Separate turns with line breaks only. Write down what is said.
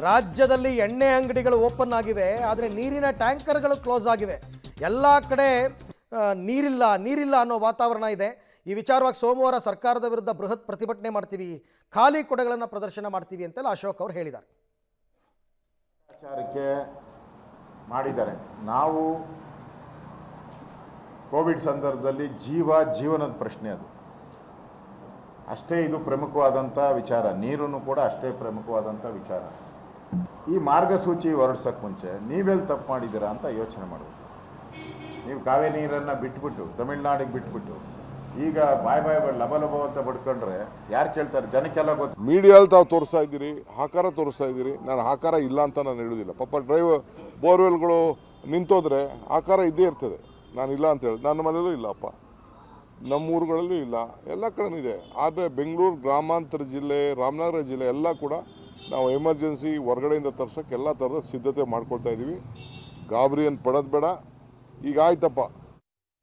ರಾಜ್ಯದಲ್ಲಿ ಎಣ್ಣೆ ಅಂಗಡಿಗಳು ಓಪನ್ ಆಗಿವೆ, ಆದರೆ ನೀರಿನ ಟ್ಯಾಂಕರ್ಗಳು ಕ್ಲೋಸ್ ಆಗಿವೆ. ಎಲ್ಲ ಕಡೆ ನೀರಿಲ್ಲ ಅನ್ನೋ ವಾತಾವರಣ ಇದೆ. ಈ ವಿಚಾರವಾಗಿ ಸೋಮವಾರ ಸರ್ಕಾರದ ವಿರುದ್ಧ ಬೃಹತ್ ಪ್ರತಿಭಟನೆ ಮಾಡ್ತೀವಿ, ಖಾಲಿ ಕೊಡೆಗಳನ್ನು ಪ್ರದರ್ಶನ ಮಾಡ್ತೀವಿ ಅಂತೆಲ್ಲ ಅಶೋಕ್ ಅವರು ಹೇಳಿದ್ದಾರೆ.
ವಿಚಾರಕ್ಕೆ ಮಾಡಿದ್ದಾರೆ. ನಾವು ಕೋವಿಡ್ ಸಂದರ್ಭದಲ್ಲಿ ಜೀವನದ ಪ್ರಶ್ನೆ ಅದು ಅಷ್ಟೇ. ಇದು ಪ್ರಮುಖವಾದಂಥ ವಿಚಾರ. ನೀರನ್ನು ಕೂಡ ಅಷ್ಟೇ ಪ್ರಮುಖವಾದಂಥ ವಿಚಾರ. ಈ ಮಾರ್ಗಸೂಚಿ ಹೊರಡ್ಸೋಕ್ಕೆ ಮುಂಚೆ ನೀವೆಲ್ಲಿ ತಪ್ಪು ಮಾಡಿದ್ದೀರಾ ಅಂತ ಯೋಚನೆ ಮಾಡಬೇಕು. ನೀವು ಕಾವೇರಿ ನೀರನ್ನು ಬಿಟ್ಬಿಟ್ಟು ತಮಿಳ್ನಾಡಿಗೆ ಬಿಟ್ಬಿಟ್ಟು ಈಗ ಬಾಯ್ ಲಬ ಅಂತ ಬಡ್ಕೊಂಡ್ರೆ ಯಾರು ಕೇಳ್ತಾರೆ? ಜನಕ್ಕೆಲ್ಲ ಗೊತ್ತು.
ಮೀಡಿಯಲ್ಲಿ ತಾವು ತೋರಿಸ್ತಾ ಇದ್ದೀರಿ, ಆಕಾರ ತೋರಿಸ್ತಾ ಇದ್ದೀರಿ. ನಾನು ಆಕಾರ ಇಲ್ಲ ಅಂತ ನಾನು ಹೇಳೋದಿಲ್ಲ. ಪಾಪ ಬೋರ್ವೆಲ್ಗಳು ನಿಂತೋದ್ರೆ ಆಕಾರ ಇದ್ದೇ ಇರ್ತದೆ. ನಾನು ಇಲ್ಲ ಅಂತ ಹೇಳಿ, ನನ್ನ ಮನೇಲೂ ಇಲ್ಲಪ್ಪ, ನಮ್ಮ ಊರುಗಳಲ್ಲೂ ಇಲ್ಲ, ಎಲ್ಲ ಕಡೆನೂ ಇದೆ. ಆದರೆ ಬೆಂಗಳೂರು ಗ್ರಾಮಾಂತರ ಜಿಲ್ಲೆ, ರಾಮನಗರ ಜಿಲ್ಲೆ ಎಲ್ಲ ಕೂಡ ನಾವು ಎಮರ್ಜೆನ್ಸಿ ಹೊರಗಡೆಯಿಂದ ತರ್ಸೋಕ್ಕೆ ಎಲ್ಲ ಥರದ ಸಿದ್ಧತೆ ಮಾಡ್ಕೊಳ್ತಾ ಇದ್ದೀವಿ. ಗಾಬರಿಯನ್ನು ಪಡೋದು ಬೇಡ. ಈಗ ಆಯ್ತಪ್ಪ,